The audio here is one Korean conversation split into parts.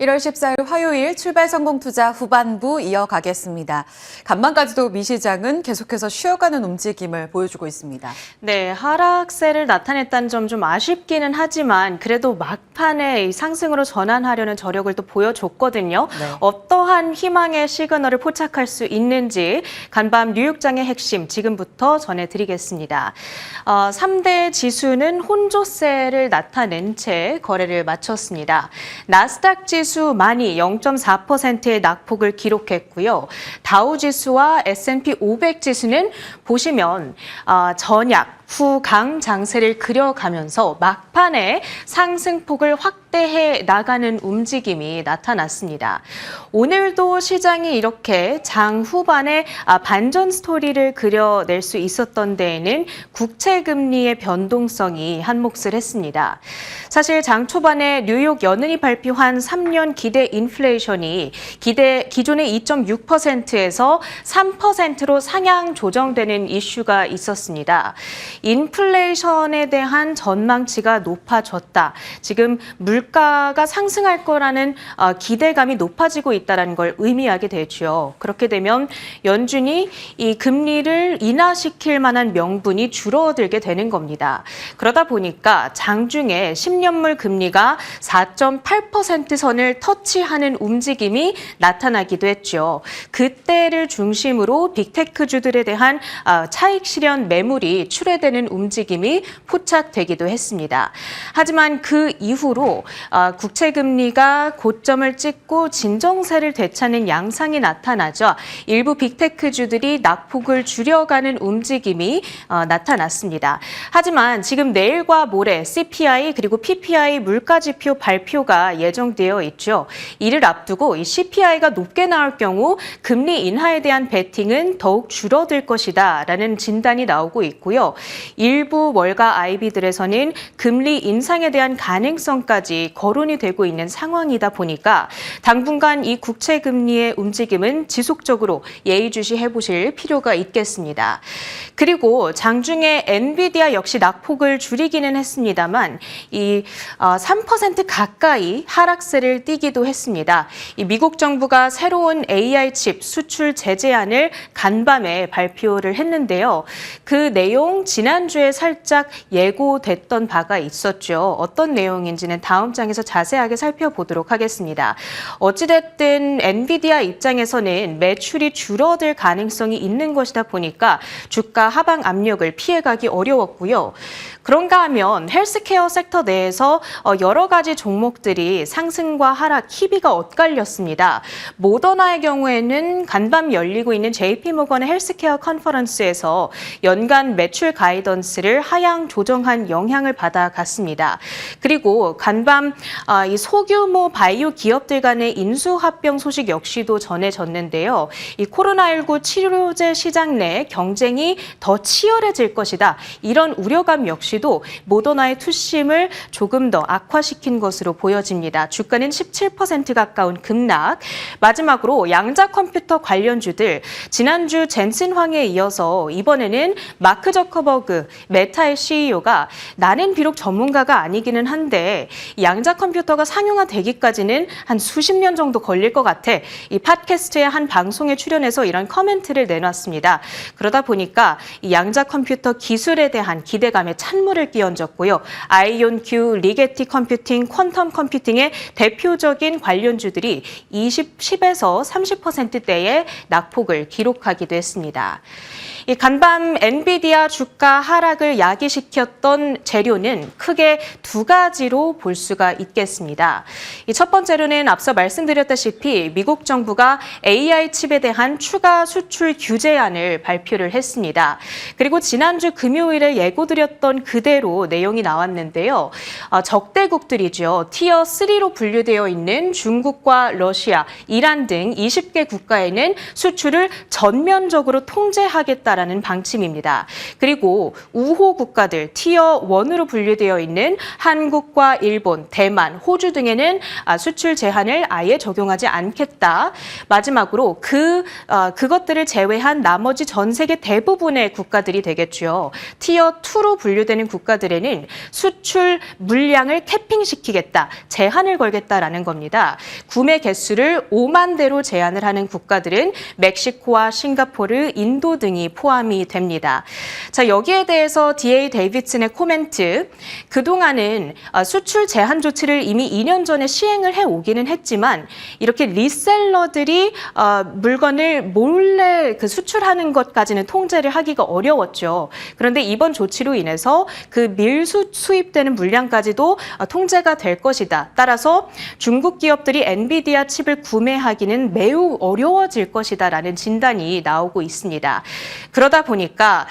1월 14일 화요일 출발 성공 투자 후반부 이어가겠습니다. 간만까지도 미 시장은 계속해서 쉬어가는 움직임을 보여주고 있습니다. 네, 하락세를 나타냈다는 점 좀 아쉽기는 하지만 그래도 막판에 상승으로 전환하려는 저력을 또 보여줬거든요. 네. 어떠한 희망의 시그널을 포착할 수 있는지 간밤 뉴욕장의 핵심 지금부터 전해드리겠습니다. 3대 지수는 혼조세를 나타낸 채 거래를 마쳤습니다. 나스닥 지수 많이 0.4%의 낙폭을 기록했고요. 다우 지수와 S&P 500 지수는 보시면 전약 후강 장세를 그려가면서 막판에 상승폭을 확대해 나가는 움직임이 나타났습니다. 오늘도 시장이 이렇게 장 후반에 반전 스토리를 그려낼 수 있었던 데에는 국채금리의 변동성이 한몫을 했습니다. 사실 장 초반에 뉴욕 연은이 발표한 3년 기대 인플레이션이 기존의 2.6%에서 3%로 상향 조정되는 이슈가 있었습니다. 인플레이션에 대한 전망치가 높아졌다. 지금 물가가 상승할 거라는 기대감이 높아지고 있다는 걸 의미하게 되죠. 그렇게 되면 연준이 이 금리를 인하시킬 만한 명분이 줄어들게 되는 겁니다. 그러다 보니까 장중에 10년물 금리가 4.8% 선을 터치하는 움직임이 나타나기도 했죠. 그때를 중심으로 빅테크주들에 대한 차익 실현 매물이 출회되는 움직임이 포착되기도 했습니다. 하지만 그 이후로 국채금리가 고점을 찍고 진정세를 되찾는 양상이 나타나자 일부 빅테크주들이 낙폭을 줄여가는 움직임이 나타났습니다. 하지만 지금 내일과 모레 CPI 그리고 PPI 물가지표 발표가 예정되어 있죠. 이를 앞두고 이 CPI가 높게 나올 경우 금리 인하에 대한 베팅은 더욱 줄어들 것이다라는 진단이 나오고 있고요. 일부 월가 IB들에서는 금리 인상에 대한 가능성까지 거론이 되고 있는 상황이다 보니까 당분간 이 국채 금리의 움직임은 지속적으로 예의주시해 보실 필요가 있겠습니다. 그리고 장중에 엔비디아 역시 낙폭을 줄이기는 했습니다만 이 3% 가까이 하락세를 띠기도 했습니다. 이 미국 정부가 새로운 AI 칩 수출 제재안을 간밤에 발표를 했는데요. 그 내용 지난주에 살짝 예고됐던 바가 있었죠. 어떤 내용인지는 다음 장에서 자세하게 살펴보도록 하겠습니다. 어찌됐든 엔비디아 입장에서는 매출이 줄어들 가능성이 있는 것이다 보니까 주가 하방 압력을 피해가기 어려웠고요. 그런가 하면 헬스케어 섹터 내에서 여러 가지 종목들이 상승과 하락 희비가 엇갈렸습니다. 모더나의 경우에는 간밤 열리고 있는 JP모건의 헬스케어 컨퍼런스에서 연간 매출 가이던스를 하향 조정한 영향을 받아갔습니다. 그리고 간밤 이 소규모 바이오 기업들 간의 인수합병 소식 역시도 전해졌는데요. 이 코로나19 치료제 시장 내 경쟁이 더 치열해질 것이다. 이런 우려감 역시도 모더나의 투심을 조금 더 악화시킨 것으로 보여집니다. 주가는 17% 가까운 급락. 마지막으로 양자 컴퓨터 관련주들 지난주 젠슨 황에 이어서 이번에는 마크 저커버그 메타의 CEO가 나는 비록 전문가가 아니기는 한데 양자 컴퓨터가 상용화되기까지는 한 수십 년 정도 걸릴 것 같아. 이 팟캐스트의 한 방송에 출연해서 이런 커멘트를 내놨습니다. 그러다 보니까 이 양자 컴퓨터 기술에 대한 기대감에 찬물을 끼얹었고요. 아이온큐, 리게티 컴퓨팅, 퀀텀 컴퓨팅의 대표적인 관련주들이 10에서 30%대의 낙폭을 기록하기도 했습니다. 이 간밤 엔비디아 주가 하락을 야기시켰던 재료는 크게 두 가지로 볼 수가 있겠습니다. 이 첫 번째로는 앞서 말씀드렸다시피 미국 정부가 AI 칩에 대한 추가 수출 규제안을 발표를 했습니다. 그리고 지난주 금요일에 예고드렸던 그대로 내용이 나왔는데요. 적대국들이죠. 티어 3로 분류되어 있는 중국과 러시아, 이란 등 20개 국가에는 수출을 전면적으로 통제하겠다라는 방침입니다. 그리고 그리고 우호 국가들 티어 1으로 분류되어 있는 한국과 일본, 대만, 호주 등에는 수출 제한을 아예 적용하지 않겠다. 마지막으로 그것들을 제외한 나머지 전 세계 대부분의 국가들이 되겠죠. 티어 2로 분류되는 국가들에는 수출 물량을 캐핑시키겠다, 제한을 걸겠다라는 겁니다. 구매 개수를 5만 대로 제한을 하는 국가들은 멕시코와 싱가포르, 인도 등이 포함이 됩니다. 자, 여기에 대해서 DA 데이비슨의 코멘트. 그동안은 수출 제한 조치를 이미 2년 전에 시행을 해오기는 했지만 이렇게 리셀러들이 물건을 몰래 수출하는 것까지는 통제를 하기가 어려웠죠. 그런데 이번 조치로 인해서 그 수입되는 물량까지도 통제가 될 것이다. 따라서 중국 기업들이 엔비디아 칩을 구매하기는 매우 어려워질 것이다라는 진단이 나오고 있습니다. 그러다 보니까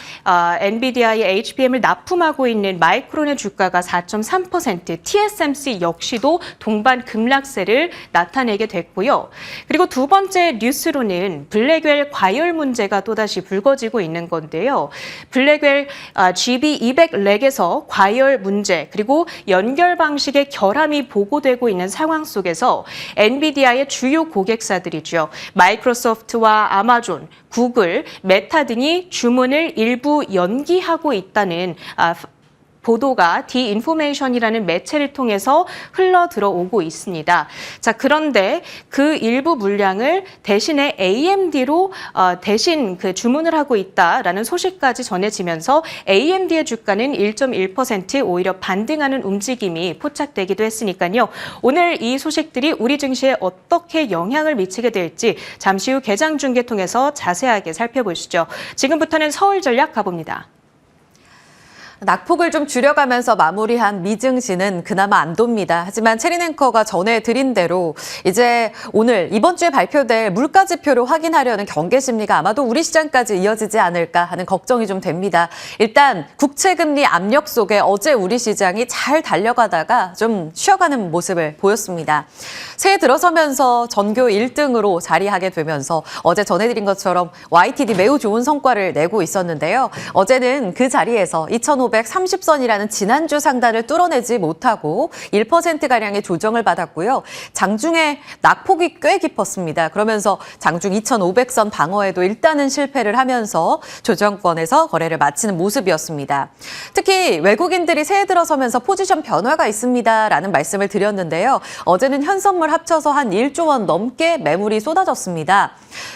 엔비디아의 HBM을 납품하고 있는 마이크론의 주가가 4.3%, TSMC 역시도 동반 급락세를 나타내게 됐고요. 그리고 두 번째 뉴스로는 블랙웰 과열 문제가 또다시 불거지고 있는 건데요. 블랙웰 GB200 렉에서 과열 문제 그리고 연결 방식의 결함이 보고되고 있는 상황 속에서 엔비디아의 주요 고객사들이죠. 마이크로소프트와 아마존, 구글, 메타 등이 주문을 일부 연기하고 있다는 보도가 디인포메이션이라는 매체를 통해서 흘러 들어오고 있습니다. 자, 그런데 그 일부 물량을 대신에 AMD로 대신 주문을 하고 있다라는 소식까지 전해지면서 AMD의 주가는 1.1% 오히려 반등하는 움직임이 포착되기도 했으니까요. 오늘 이 소식들이 우리 증시에 어떻게 영향을 미치게 될지 잠시 후 개장 중계 통해서 자세하게 살펴보시죠. 지금부터는 서울전략 가봅니다. 낙폭을 좀 줄여가면서 마무리한 미증시는 그나마 안 돕니다. 하지만 체린 앵커가 전해드린 대로 이제 오늘 이번 주에 발표될 물가 지표를 확인하려는 경계 심리가 아마도 우리 시장까지 이어지지 않을까 하는 걱정이 좀 됩니다. 일단 국채금리 압력 속에 어제 우리 시장이 잘 달려가다가 좀 쉬어가는 모습을 보였습니다. 새해 들어서면서 전교 1등으로 자리하게 되면서 어제 전해드린 것처럼 YTD 매우 좋은 성과를 내고 있었는데요. 어제는 그 자리에서 2,530선이라는 지난주 상단을 뚫어내지 못하고 1%가량의 조정을 받았고요. 장중에 낙폭이 꽤 깊었습니다. 그러면서 장중 2,500선 방어에도 일단은 실패를 하면서 조정권에서 거래를 마치는 모습이었습니다. 특히 외국인들이 새해 들어서면서 포지션 변화가 있습니다라는 말씀을 드렸는데요. 어제는 현선물 합쳐서 한 1조 원 넘게 매물이 쏟아졌습니다.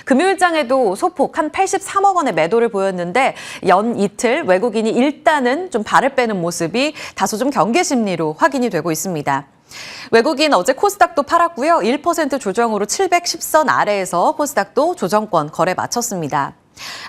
금요일장에도 소폭 한 83억 원의 매도를 보였는데 연 이틀 외국인이 일단은 좀 발을 빼는 모습이 다소 좀 경계 심리로 확인이 되고 있습니다. 외국인 어제 코스닥도 팔았고요. 1% 조정으로 710선 아래에서 코스닥도 조정권 거래 마쳤습니다.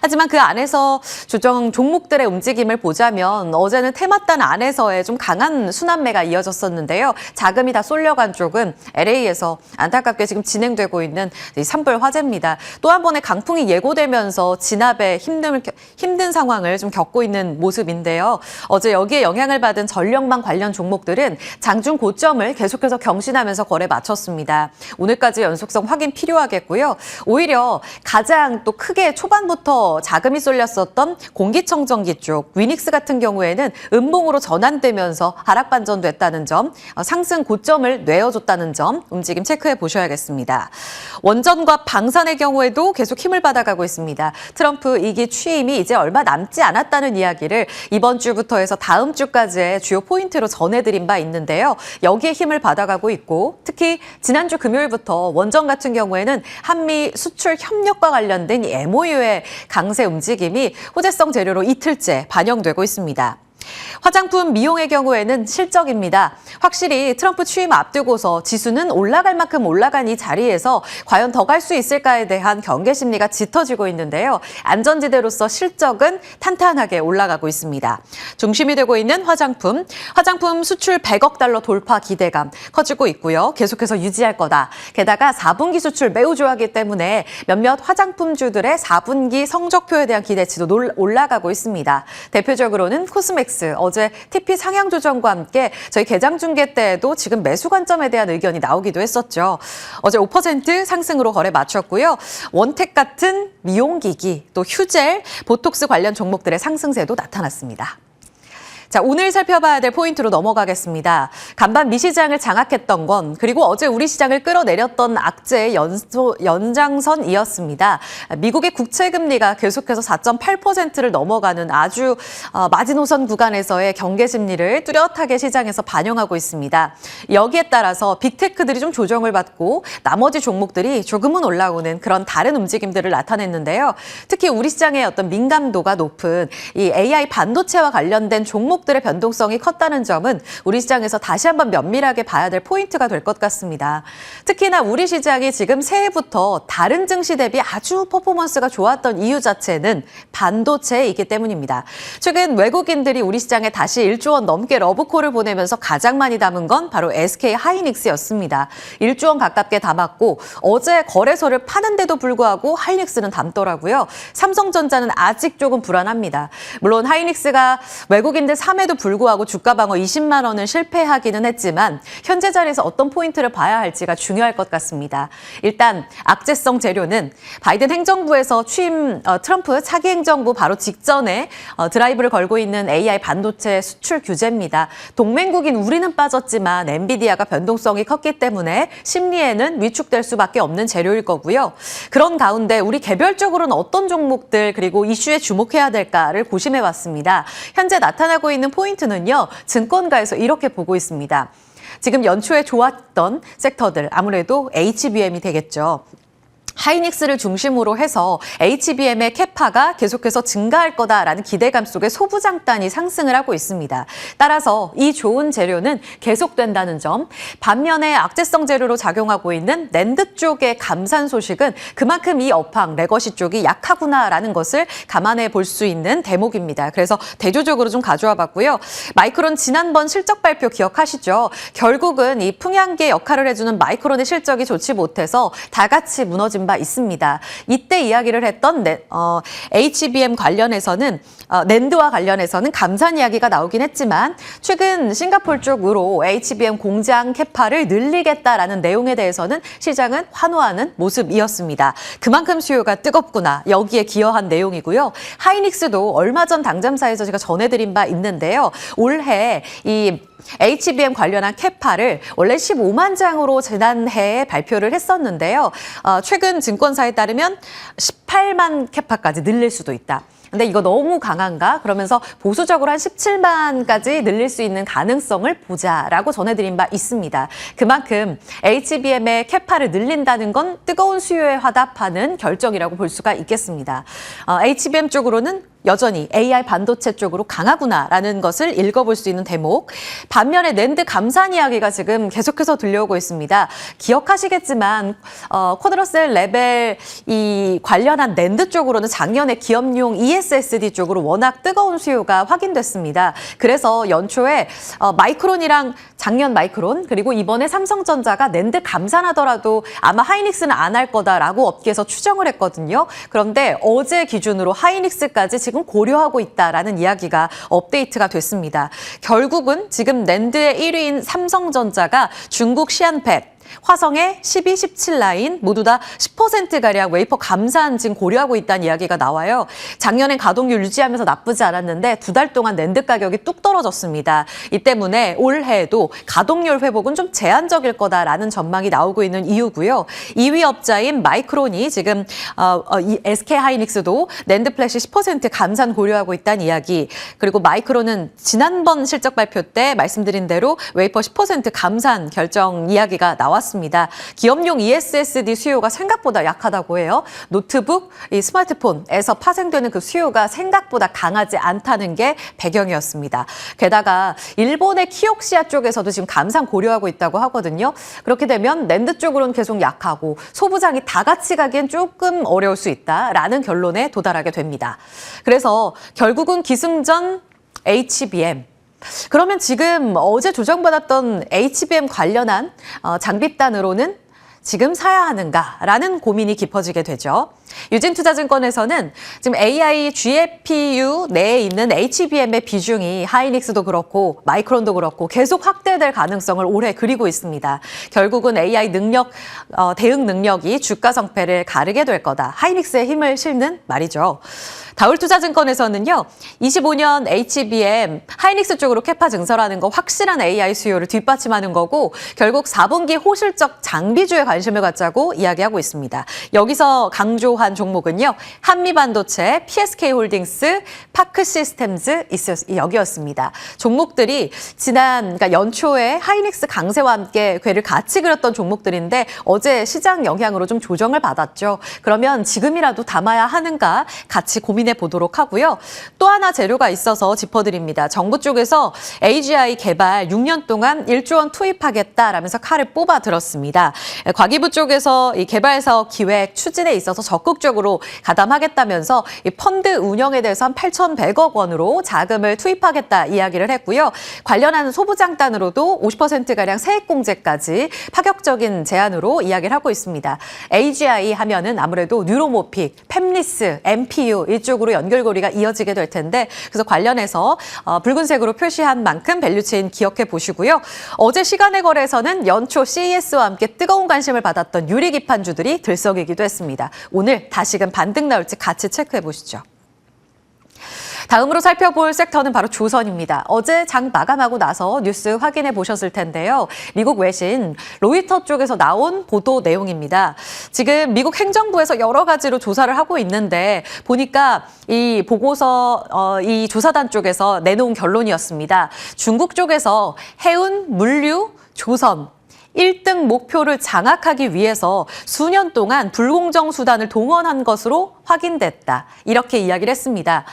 하지만 그 안에서 조정 종목들의 움직임을 보자면 어제는 테마단 안에서의 좀 강한 순환매가 이어졌었는데요. 자금이 다 쏠려간 쪽은 LA에서 안타깝게 지금 진행되고 있는 산불 화재입니다. 또 한 번의 강풍이 예고되면서 진압에 힘든 상황을 좀 겪고 있는 모습인데요. 어제 여기에 영향을 받은 전력망 관련 종목들은 장중 고점을 계속해서 경신하면서 거래 마쳤습니다. 오늘까지 연속성 확인 필요하겠고요. 오히려 가장 또 크게 초반부터 자금이 쏠렸었던 공기청정기 쪽 위닉스 같은 경우에는 음봉으로 전환되면서 하락 반전됐다는 점, 상승 고점을 뇌어줬다는 점 움직임 체크해 보셔야겠습니다. 원전과 방산의 경우에도 계속 힘을 받아가고 있습니다. 트럼프 2기 취임이 이제 얼마 남지 않았다는 이야기를 이번 주부터 해서 다음 주까지의 주요 포인트로 전해드린 바 있는데요. 여기에 힘을 받아가고 있고 특히 지난주 금요일부터 원전 같은 경우에는 한미 수출 협력과 관련된 MOU의 강세 움직임이 호재성 재료로 이틀째 반영되고 있습니다. 화장품, 미용의 경우에는 실적입니다. 확실히 트럼프 취임 앞두고서 지수는 올라갈 만큼 올라간 이 자리에서 과연 더 갈 수 있을까에 대한 경계 심리가 짙어지고 있는데요. 안전지대로서 실적은 탄탄하게 올라가고 있습니다. 중심이 되고 있는 화장품 수출 100억 달러 돌파 기대감 커지고 있고요. 계속해서 유지할 거다. 게다가 4분기 수출 매우 좋아하기 때문에 몇몇 화장품주들의 4분기 성적표에 대한 기대치도 올라가고 있습니다. 대표적으로는 코스맥스 하이닉스 어제 TP 상향 조정과 함께 저희 개장 중계 때에도 지금 매수 관점에 대한 의견이 나오기도 했었죠. 어제 5% 상승으로 거래 마쳤고요. 원택 같은 미용기기, 또 휴젤, 보톡스 관련 종목들의 상승세도 나타났습니다. 자, 오늘 살펴봐야 될 포인트로 넘어가겠습니다. 간밤 미시장을 장악했던 건 그리고 어제 우리 시장을 끌어내렸던 악재의 연장선이었습니다. 미국의 국채금리가 계속해서 4.8%를 넘어가는 아주 마지노선 구간에서의 경계 심리를 뚜렷하게 시장에서 반영하고 있습니다. 여기에 따라서 빅테크들이 좀 조정을 받고 나머지 종목들이 조금은 올라오는 그런 다른 움직임들을 나타냈는데요. 특히 우리 시장의 어떤 민감도가 높은 이 AI 반도체와 관련된 종목들의 변동성이 컸다는 점은 우리 시장에서 다시 한번 면밀하게 봐야 될 포인트가 될 것 같습니다. 특히나 우리 시장이 지금 새해부터 다른 증시 대비 아주 퍼포먼스가 좋았던 이유 자체는 반도체이기 때문입니다. 최근 외국인들이 우리 시장에 다시 1조 원 넘게 러브콜을 보내면서 가장 많이 담은 건 바로 SK 하이닉스였습니다. 1조 원 가깝게 담았고 어제 거래소를 파는데도 불구하고 하이닉스는 담더라고요. 삼성전자는 아직 조금 불안합니다. 물론 하이닉스가 외국인들 3에도 불구하고 주가 방어 20만 원을 실패하기는 했지만 현재 자리에서 어떤 포인트를 봐야 할지가 중요할 것 같습니다. 일단 악재성 재료는 바이든 행정부에서 트럼프 차기 행정부 바로 직전에 드라이브를 걸고 있는 AI 반도체 수출 규제입니다. 동맹국인 우리는 빠졌지만 엔비디아가 변동성이 컸기 때문에 심리에는 위축될 수밖에 없는 재료일 거고요. 그런 가운데 우리 개별적으로는 어떤 종목들 그리고 이슈에 주목해야 될까를 고심해봤습니다. 현재 나타나고 있는 포인트는요. 증권가에서 이렇게 보고 있습니다. 지금 연초에 좋았던 섹터들 아무래도 HBM이 되겠죠. 하이닉스를 중심으로 해서 HBM의 캐파가 계속해서 증가할 거다라는 기대감 속에 소부장단이 상승을 하고 있습니다. 따라서 이 좋은 재료는 계속된다는 점, 반면에 악재성 재료로 작용하고 있는 낸드 쪽의 감산 소식은 그만큼 이 업황, 레거시 쪽이 약하구나라는 것을 감안해 볼 수 있는 대목입니다. 그래서 대조적으로 좀 가져와 봤고요. 마이크론 지난번 실적 발표 기억하시죠? 결국은 이 풍향기의 역할을 해주는 마이크론의 실적이 좋지 못해서 다 같이 무너진 바 있습니다. 이때 이야기를 했던 HBM 관련해서는 낸드와 관련해서는 감산 이야기가 나오긴 했지만 최근 싱가포르 쪽으로 HBM 공장 캐파를 늘리겠다라는 내용에 대해서는 시장은 환호하는 모습이었습니다. 그만큼 수요가 뜨겁구나 여기에 기여한 내용이고요. 하이닉스도 얼마 전 당잠사에서 제가 전해드린 바 있는데요. 올해 이 HBM 관련한 캐파를 원래 15만 장으로 지난해에 발표를 했었는데요. 최근 증권사에 따르면 18만 캐파까지 늘릴 수도 있다. 근데 이거 너무 강한가? 그러면서 보수적으로 한 17만까지 늘릴 수 있는 가능성을 보자라고 전해드린 바 있습니다. 그만큼 HBM의 캐파를 늘린다는 건 뜨거운 수요에 화답하는 결정이라고 볼 수가 있겠습니다. HBM 쪽으로는 여전히 AI 반도체 쪽으로 강하구나라는 것을 읽어볼 수 있는 대목. 반면에 낸드 감산 이야기가 지금 계속해서 들려오고 있습니다. 기억하시겠지만 쿼드러셀 레벨 이 관련한 낸드 쪽으로는 작년에 기업용 ESSD 쪽으로 워낙 뜨거운 수요가 확인됐습니다. 그래서 연초에 마이크론이랑 작년 마이크론 그리고 이번에 삼성전자가 낸드 감산하더라도 아마 하이닉스는 안 할 거다라고 업계에서 추정을 했거든요. 그런데 어제 기준으로 하이닉스까지 지금 고려하고 있다라는 이야기가 업데이트가 됐습니다. 결국은 지금 낸드의 1위인 삼성전자가 중국 시안팻 화성의 12, 17 라인 모두 다 10%가량 웨이퍼 감산 지금 고려하고 있다는 이야기가 나와요. 작년엔 가동률 유지하면서 나쁘지 않았는데 2달 동안 낸드 가격이 뚝 떨어졌습니다. 이 때문에 올해에도 가동률 회복은 좀 제한적일 거다라는 전망이 나오고 있는 이유고요. 2위 업자인 마이크론이 지금 이 SK 하이닉스도 낸드 플래시 10% 감산 고려하고 있다는 이야기. 그리고 마이크론은 지난번 실적 발표 때 말씀드린 대로 웨이퍼 10% 감산 결정 이야기가 나왔습니다. 기업용 ESSD 수요가 생각보다 약하다고 해요. 노트북, 이 스마트폰에서 파생되는 그 수요가 생각보다 강하지 않다는 게 배경이었습니다. 게다가 일본의 키옥시아 쪽에서도 지금 감산 고려하고 있다고 하거든요. 그렇게 되면 낸드 쪽으로는 계속 약하고 소부장이 다 같이 가기엔 조금 어려울 수 있다라는 결론에 도달하게 됩니다. 그래서 결국은 기승전 HBM. 그러면 지금 어제 조정받았던 HBM 관련한 장비단으로는 지금 사야 하는가라는 고민이 깊어지게 되죠. 유진투자증권에서는 지금 AI GPU 내에 있는 HBM의 비중이 하이닉스도 그렇고 마이크론도 그렇고 계속 확대될 가능성을 올해 그리고 있습니다. 결국은 AI 대응 능력이 주가 성패를 가르게 될 거다. 하이닉스의 힘을 실는 말이죠. 다울투자증권에서는요, 25년 HBM 하이닉스 쪽으로 캐파 증설하는 거 확실한 AI 수요를 뒷받침하는 거고 결국 4분기 호실적 장비주에 관심을 갖자고 이야기하고 있습니다. 여기서 강조한 종목은요, 한미반도체, PSK홀딩스, 파크시스템즈 여기였습니다. 종목들이 그러니까 연초에 하이닉스 강세와 함께 궤를 같이 그렸던 종목들인데 어제 시장 영향으로 좀 조정을 받았죠. 그러면 지금이라도 담아야 하는가 같이 고민해 보도록 하고요. 또 하나 재료가 있어서 짚어드립니다. 정부 쪽에서 AGI 개발 6년 동안 1조 원 투입하겠다라면서 칼을 뽑아 들었습니다. 과기부 쪽에서 이 개발 사업 기획 추진에 있어서 적극적으로 가담하겠다면서 이 펀드 운영에 대해서 한 8,100억 원으로 자금을 투입하겠다 이야기를 했고요. 관련하는 소부장단으로도 50%가량 세액공제까지 파격적인 제안으로 이야기를 하고 있습니다. AGI 하면은 아무래도 뉴로모픽, 팹리스, MPU 이쪽으로 연결고리가 이어지게 될 텐데 그래서 관련해서 붉은색으로 표시한 만큼 밸류체인 기억해 보시고요. 어제 시간의 거래에서는 연초 CES와 함께 뜨거운 관심을 받았던 유리기판주들이 들썩이기도 했습니다. 오늘 다시금 반등 나올지 같이 체크해 보시죠. 다음으로 살펴볼 섹터는 바로 조선입니다. 어제 장 마감하고 나서 뉴스 확인해 보셨을 텐데요. 미국 외신 로이터 쪽에서 나온 보도 내용입니다. 지금 미국 행정부에서 여러 가지로 조사를 하고 있는데 보니까 이 보고서 이 조사단 쪽에서 내놓은 결론이었습니다. 중국 쪽에서 해운, 물류, 조선 1등 목표를 장악하기 위해서 수년 동안 불공정 수단을 동원한 것으로 확인됐다. 이렇게 이야기를 했습니다.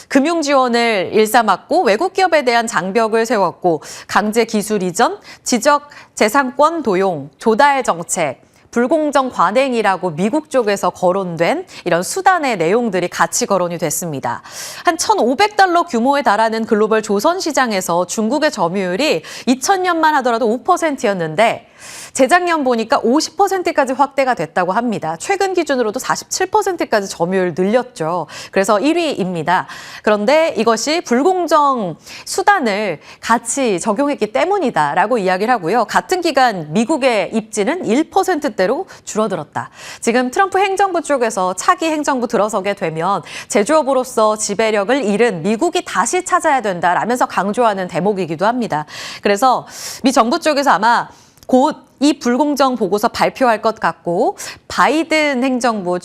금융 지원을 일삼았고 외국 기업에 대한 장벽을 세웠고 강제 기술 이전, 지적 재산권 도용, 조달 정책, 불공정 관행이라고 미국 쪽에서 거론된 이런 수단의 내용들이 같이 거론이 됐습니다. 한 1,500달러 규모에 달하는 글로벌 조선 시장에서 중국의 점유율이 2000년만 하더라도 5%였는데 재작년 보니까 50%까지 확대가 됐다고 합니다. 최근 기준으로도 47%까지 점유율 늘렸죠. 그래서 1위입니다. 그런데 이것이 불공정 수단을 같이 적용했기 때문이다라고 이야기를 하고요. 같은 기간 미국의 입지는 1%대로 줄어들었다. 지금 트럼프 행정부 쪽에서 차기 행정부 들어서게 되면 제조업으로서 지배력을 잃은 미국이 다시 찾아야 된다라면서 강조하는 대목이기도 합니다. 그래서 미 정부 쪽에서 아마 곧 이 불공정 보고서 발표할 것 같고 바이든 행정부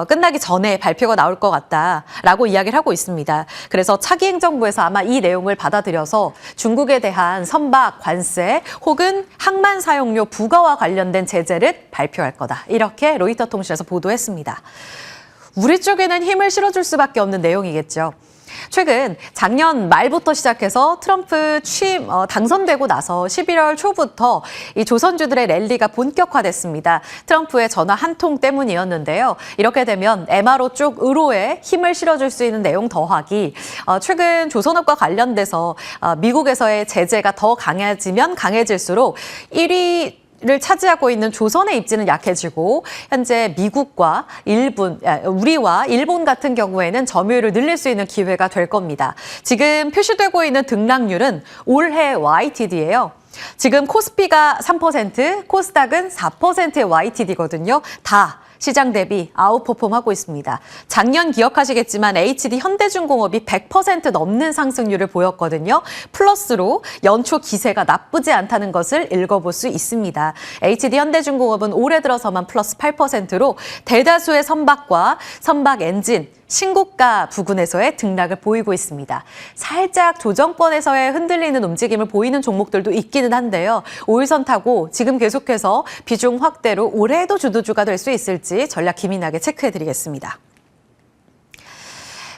끝나기 전에 발표가 나올 것 같다라고 이야기를 하고 있습니다. 그래서 차기 행정부에서 아마 이 내용을 받아들여서 중국에 대한 선박 관세 혹은 항만 사용료 부과와 관련된 제재를 발표할 거다. 이렇게 로이터 통신에서 보도했습니다. 우리 쪽에는 힘을 실어줄 수밖에 없는 내용이겠죠. 최근 작년 말부터 시작해서 트럼프 당선되고 나서 11월 초부터 이 조선주들의 랠리가 본격화됐습니다. 트럼프의 전화 한 통 때문이었는데요. 이렇게 되면 MRO 쪽 의료에 힘을 실어줄 수 있는 내용 더하기 최근 조선업과 관련돼서 미국에서의 제재가 더 강해지면 강해질수록 1위를 차지하고 있는 조선의 입지는 약해지고 현재 미국과 우리와 일본 같은 경우에는 점유율을 늘릴 수 있는 기회가 될 겁니다. 지금 표시되고 있는 등락률은 올해 YTD예요. 지금 코스피가 3%, 코스닥은 4%의 YTD거든요. 다 시장 대비 아웃퍼폼하고 있습니다. 작년 기억하시겠지만 HD 현대중공업이 100% 넘는 상승률을 보였거든요. 플러스로 연초 기세가 나쁘지 않다는 것을 읽어볼 수 있습니다. HD 현대중공업은 올해 들어서만 플러스 8%로 대다수의 선박과 선박 엔진, 신고가 부근에서의 등락을 보이고 있습니다. 살짝 조정권에서의 흔들리는 움직임을 보이는 종목들도 있기는 한데요. 5일선 타고 지금 계속해서 비중 확대로 올해도 주도주가 될 수 있을지 전략 기민하게 체크해드리겠습니다.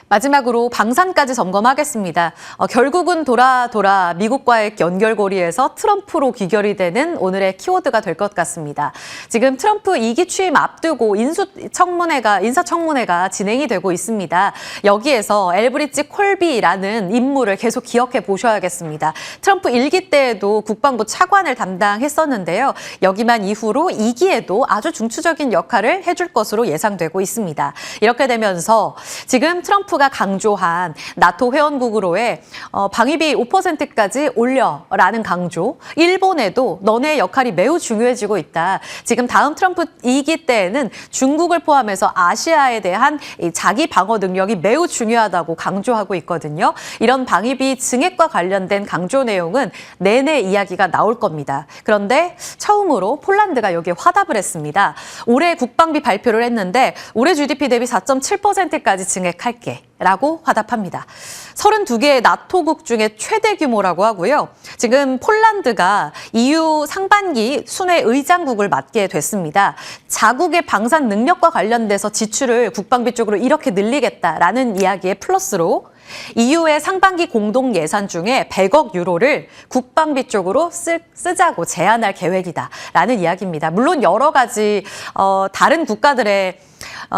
마지막으로 방산까지 점검하겠습니다. 결국은 돌아 미국과의 연결고리에서 트럼프로 귀결이 되는 오늘의 키워드가 될 것 같습니다. 지금 트럼프 2기 취임 앞두고 인사청문회가 진행이 되고 있습니다. 여기에서 엘브리지 콜비라는 인물을 계속 기억해 보셔야겠습니다. 트럼프 1기 때에도 국방부 차관을 담당했었는데요. 여기만 이후로 2기에도 아주 중추적인 역할을 해줄 것으로 예상되고 있습니다. 이렇게 되면서 지금 트럼프가 강조한 나토 회원국으로의 방위비 5%까지 올려라는 강조, 일본에도 너네의 역할이 매우 중요해지고 있다. 지금 다음 트럼프 2기 때에는 중국을 포함해서 아시아에 대한 자기 방어 능력이 매우 중요하다고 강조하고 있거든요. 이런 방위비 증액과 관련된 강조 내용은 내내 이야기가 나올 겁니다. 그런데 처음으로 폴란드가 여기에 화답을 했습니다. 올해 국방비 발표를 했는데 올해 GDP 대비 4.7%까지 증액할게. 라고 화답합니다. 32개의 나토국 중에 최대 규모라고 하고요. 지금 폴란드가 EU 상반기 순회 의장국을 맡게 됐습니다. 자국의 방산 능력과 관련돼서 지출을 국방비 쪽으로 이렇게 늘리겠다라는 이야기에 플러스로 EU의 상반기 공동 예산 중에 100억 유로를 국방비 쪽으로 쓰자고 제안할 계획이다라는 이야기입니다. 물론 여러 가지 다른 국가들의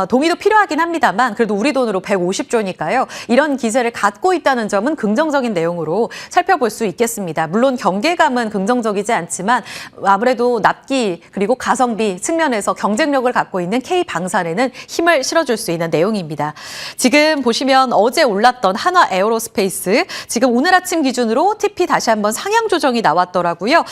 동의도 필요하긴 합니다만 그래도 우리 돈으로 150조니까요. 이런 기세를 갖고 있다는 점은 긍정적인 내용으로 살펴볼 수 있겠습니다. 물론 경계감은 긍정적이지 않지만 아무래도 납기 그리고 가성비 측면에서 경쟁력을 갖고 있는 K방산에는 힘을 실어줄 수 있는 내용입니다. 지금 보시면 어제 올랐던 한화 에어로스페이스 지금 오늘 아침 기준으로 TP 다시 한번 상향 조정이 나왔더라고요.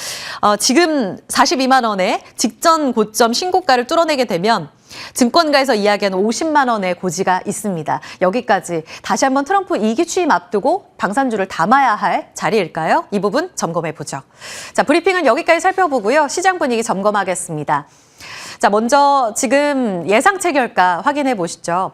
지금 42만 원에 직전 고점 신고가를 뚫어내게 되면 증권가에서 이야기하는 50만 원의 고지가 있습니다. 여기까지 다시 한번 트럼프 2기 취임 앞두고 방산주를 담아야 할 자리일까요? 이 부분 점검해보죠. 자, 브리핑은 여기까지 살펴보고요. 시장 분위기 점검하겠습니다. 자, 먼저 지금 예상 체결가 확인해 보시죠.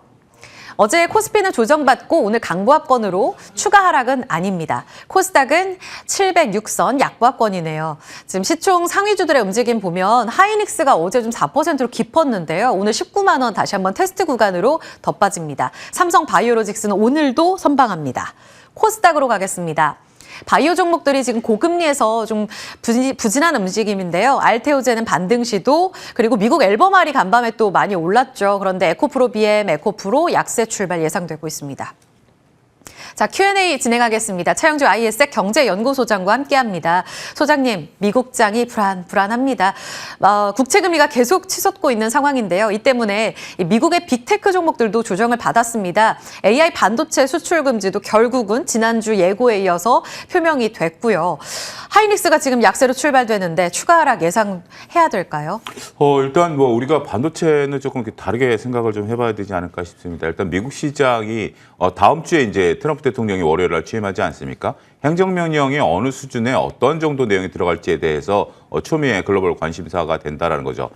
어제 코스피는 조정받고 오늘 강보합권으로 추가 하락은 아닙니다. 코스닥은 706선 약보합권이네요. 지금 시총 상위주들의 움직임 보면 하이닉스가 어제 좀 4%로 깊었는데요. 오늘 19만 원 다시 한번 테스트 구간으로 더 빠집니다. 삼성 바이오로직스는 오늘도 선방합니다. 코스닥으로 가겠습니다. 바이오 종목들이 지금 고금리에서 좀 부진한 움직임인데요. 알테오제는 반등 시도, 그리고 미국 앨범알이 간밤에 또 많이 올랐죠. 그런데 에코프로 BM, 에코프로 약세 출발 예상되고 있습니다. 자, Q&A 진행하겠습니다. 차영주 ISEC 경제연구소장과 함께합니다. 소장님, 미국장이 불안합니다. 국채금리가 계속 치솟고 있는 상황인데요. 이 때문에 미국의 빅테크 종목들도 조정을 받았습니다. AI 반도체 수출 금지도 결국은 지난주 예고에 이어서 표명이 됐고요. 하이닉스가 지금 약세로 출발되는데 추가 하락 예상해야 될까요? 일단 우리가 반도체는 조금 다르게 생각을 좀 해봐야 되지 않을까 싶습니다. 일단 미국 시장이 다음 주에 이제 트럼프 대통령이 월요일 날 취임하지 않습니까? 행정명령이 어느 수준에 어떤 정도 내용이 들어갈지에 대해서 초미의 글로벌 관심사가 된다라는 거죠.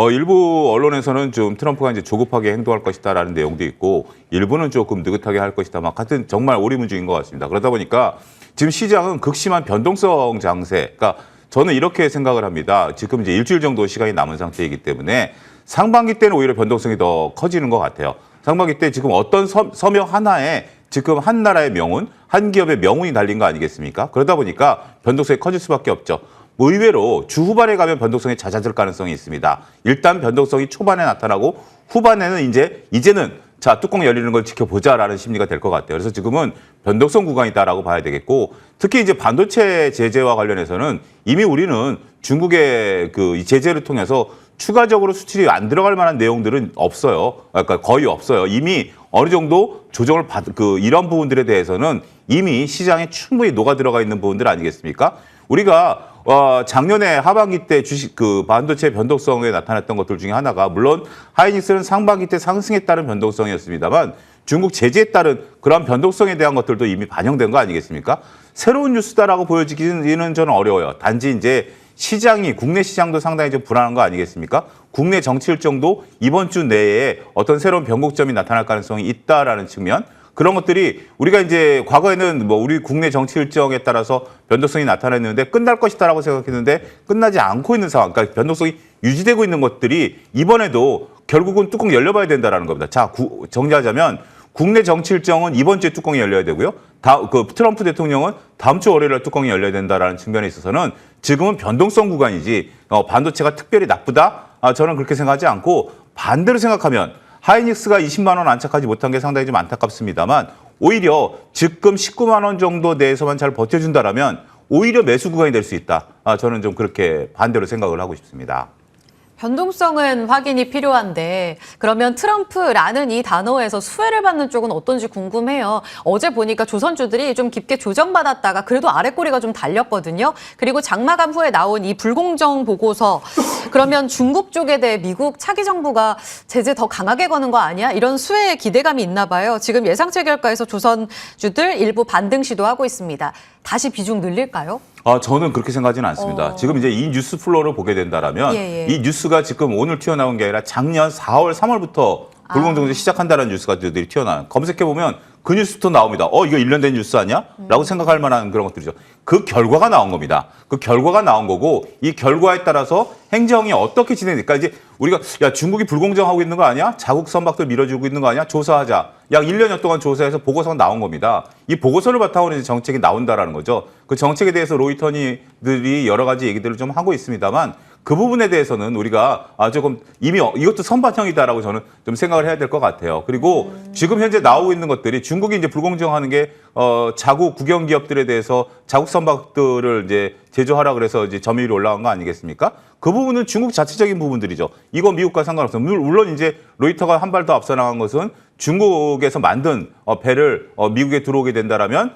일부 언론에서는 좀 트럼프가 이제 조급하게 행동할 것이다라는 내용도 있고, 일부는 조금 느긋하게 할 것이다. 막 같은 정말 오리무중인 것 같습니다. 그러다 보니까 지금 시장은 극심한 변동성 장세. 그러니까 저는 이렇게 생각을 합니다. 지금 이제 일주일 정도 시간이 남은 상태이기 때문에 상반기 때는 오히려 변동성이 더 커지는 것 같아요. 상반기 때 지금 어떤 서명 하나에 지금 한 나라의 명운, 한 기업의 명운이 달린 거 아니겠습니까? 그러다 보니까 변동성이 커질 수밖에 없죠. 의외로 주 후반에 가면 변동성이 잦아들 가능성이 있습니다. 일단 변동성이 초반에 나타나고 후반에는 이제는 자, 뚜껑 열리는 걸 지켜보자라는 심리가 될 것 같아요. 그래서 지금은 변동성 구간이다라고 봐야 되겠고, 특히 이제 반도체 제재와 관련해서는 이미 우리는 중국의 이 제재를 통해서 추가적으로 수출이 안 들어갈 만한 내용들은 없어요. 그러니까 거의 없어요. 이미 어느 정도 조정을 이런 부분들에 대해서는 이미 시장에 충분히 녹아 들어가 있는 부분들 아니겠습니까? 우리가 작년에 하반기 때 주식 반도체 변동성에 나타났던 것들 중에 하나가, 물론 하이닉스는 상반기 때 상승에 따른 변동성이었습니다만 중국 제재에 따른 그런 변동성에 대한 것들도 이미 반영된 거 아니겠습니까? 새로운 뉴스다라고 보여지기는 저는 어려워요. 단지 이제 국내 시장도 상당히 좀 불안한 거 아니겠습니까? 국내 정치 일정도 이번 주 내에 어떤 새로운 변곡점이 나타날 가능성이 있다라는 측면, 그런 것들이 우리가 이제 과거에는 우리 국내 정치 일정에 따라서 변동성이 나타났는데 끝날 것이다라고 생각했는데 끝나지 않고 있는 상황, 그러니까 변동성이 유지되고 있는 것들이 이번에도 결국은 뚜껑 열려봐야 된다라는 겁니다. 자, 정리하자면 국내 정치 일정은 이번 주에 뚜껑이 열려야 되고요. 트럼프 대통령은 다음 주 월요일에 뚜껑이 열려야 된다라는 측면에 있어서는 지금은 변동성 구간이지 반도체가 특별히 나쁘다? 저는 그렇게 생각하지 않고 반대로 생각하면 하이닉스가 20만 원 안착하지 못한 게 상당히 좀 안타깝습니다만 오히려 지금 19만 원 정도 내에서만 잘 버텨준다라면 오히려 매수 구간이 될 수 있다. 저는 좀 그렇게 반대로 생각을 하고 싶습니다. 변동성은 확인이 필요한데 그러면 트럼프라는 이 단어에서 수혜를 받는 쪽은 어떤지 궁금해요. 어제 보니까 조선주들이 좀 깊게 조정받았다가 그래도 아랫꼬리가 좀 달렸거든요. 그리고 장마감 후에 나온 이 불공정 보고서 그러면 중국 쪽에 대해 미국 차기 정부가 제재 더 강하게 거는 거 아니야? 이런 수혜의 기대감이 있나 봐요. 지금 예상치 결과에서 조선주들 일부 반등 시도하고 있습니다. 다시 비중 늘릴까요? 저는 그렇게 생각하지는 않습니다. 지금 이제 이 뉴스 플로우를 보게 된다라면 이 뉴스가 지금 오늘 튀어나온 게 아니라 작년 4월, 3월부터 불공정제 시작한다는 뉴스가 튀어나와요. 검색해보면 그 뉴스부터 나옵니다. 이거 1년 된 뉴스 아니야? 라고 생각할 만한 그런 것들이죠. 그 결과가 나온 겁니다. 그 결과가 나온 거고 이 결과에 따라서 행정이 어떻게 진행될까? 이제 우리가 야 중국이 불공정하고 있는 거 아니야? 자국 선박들 밀어주고 있는 거 아니야? 조사하자. 약 1년여 동안 조사해서 보고서가 나온 겁니다. 이 보고서를 바탕으로 이제 정책이 나온다라는 거죠. 그 정책에 대해서 로이터들이 여러 가지 얘기들을 좀 하고 있습니다만 그 부분에 대해서는 우리가 조금 이미 이것도 선반영이다라고 저는 좀 생각을 해야 될 것 같아요. 그리고 지금 현재 나오고 있는 것들이 중국이 이제 불공정하는 게 자국 국영 기업들에 대해서 자국 선박들을 이제 제조하라 그래서 이제 점유율이 올라간 거 아니겠습니까? 그 부분은 중국 자체적인 부분들이죠. 이건 미국과 상관없어요. 물론 이제 로이터가 한 발 더 앞서 나간 것은 중국에서 만든 배를 미국에 들어오게 된다라면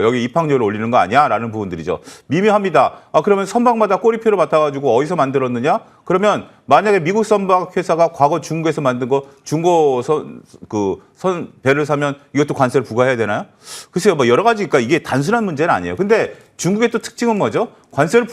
여기 입항료를 올리는 거 아니야라는 부분들이죠. 미묘합니다. 그러면 선박마다 꼬리표를 맡아가지고 어디서 만들었느냐? 그러면 만약에 미국 선박 회사가 과거 중국에서 만든 거 중고 배를 사면 이것도 관세를 부과해야 되나요? 글쎄요, 여러 가지니까 이게 단순한 문제는 아니에요. 근데 중국의 또 특징은 뭐죠? 관세를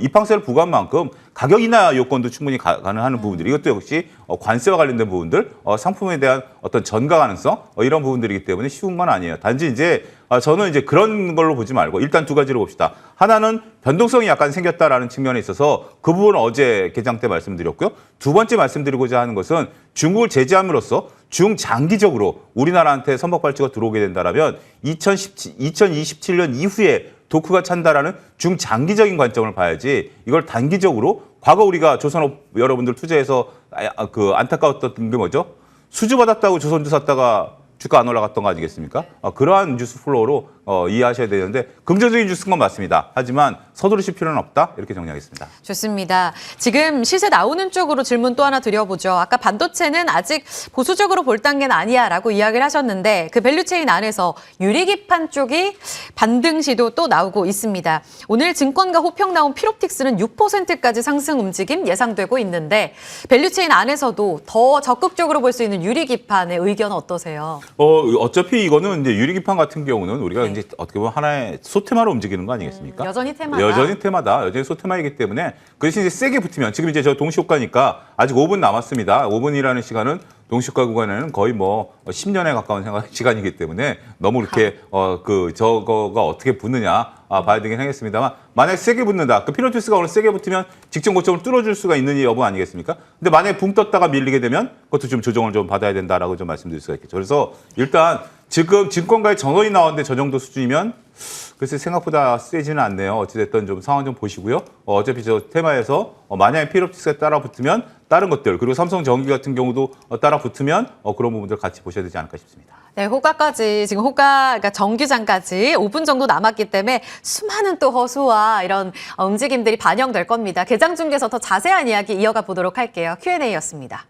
입항세를 부과한 만큼 가격 인하 요건도 충분히 가능한 부분들이 이것도 역시 관세와 관련된 부분들, 상품에 대한 어떤 전가 가능성 이런 부분들이기 때문에 쉬운 건 아니에요. 단지 이제 저는 이제 그런 걸로 보지 말고 일단 두 가지로 봅시다. 하나는 변동성이 약간 생겼다라는 측면에 있어서 그 부분은 어제 개장 때 말씀드렸고요. 두 번째 말씀드리고자 하는 것은 중국을 제재함으로써 중장기적으로 우리나라한테 선박 발주가 들어오게 된다라면 2027년 이후에 도크가 찬다라는 중장기적인 관점을 봐야지 이걸 단기적으로 과거 우리가 조선업 여러분들 투자해서 안타까웠던 게 뭐죠? 수주 받았다고 조선주 샀다가 주가 안 올라갔던 거 아니겠습니까? 그러한 뉴스 플로우로 이해하셔야 되는데 긍정적인 뉴스인 건 맞습니다. 하지만 서두르실 필요는 없다. 이렇게 정리하겠습니다. 좋습니다. 지금 시세 나오는 쪽으로 질문 또 하나 드려보죠. 아까 반도체는 아직 보수적으로 볼 단계는 아니야라고 이야기를 하셨는데 그 밸류체인 안에서 유리기판 쪽이 반등 시도 또 나오고 있습니다. 오늘 증권가 호평 나온 피롭틱스는 6%까지 상승 움직임 예상되고 있는데 밸류체인 안에서도 더 적극적으로 볼 수 있는 유리기판의 의견 어떠세요? 어차피 이거는 이제 유리기판 같은 경우는 우리가 이제 어떻게 보면 하나의 소테마로 움직이는 거 아니겠습니까? 여전히 테마다. 여전히 테마다. 여전히 소테마이기 때문에 그 대신 이제 세게 붙으면 지금 이제 저 동시효과니까 아직 5분 남았습니다. 5분이라는 시간은 동시효과 구간에는 거의 10년에 가까운 시간이기 때문에 너무 이렇게 저거가 어떻게 붙느냐 봐야 되긴 하겠습니다만 만약에 세게 붙는다. 피로티스가 오늘 세게 붙으면 직전 고점을 뚫어줄 수가 있는 여부 아니겠습니까? 근데 만약에 붕 떴다가 밀리게 되면 그것도 좀 조정을 좀 받아야 된다라고 좀 말씀드릴 수가 있겠죠. 그래서 일단 지금 증권가에 전원이 나왔는데 저 정도 수준이면 글쎄 생각보다 세지는 않네요. 어찌됐든 좀 상황 좀 보시고요. 어차피 저 테마에서 만약에 피로티스가 따라 붙으면 다른 것들 그리고 삼성전기 같은 경우도 따라 붙으면 그런 부분들 같이 보셔야 되지 않을까 싶습니다. 네, 호가까지 지금 그러니까 정규장까지 5분 정도 남았기 때문에 수많은 또 허수와 이런 움직임들이 반영될 겁니다. 개장 중에서 더 자세한 이야기 이어가 보도록 할게요. Q&A였습니다.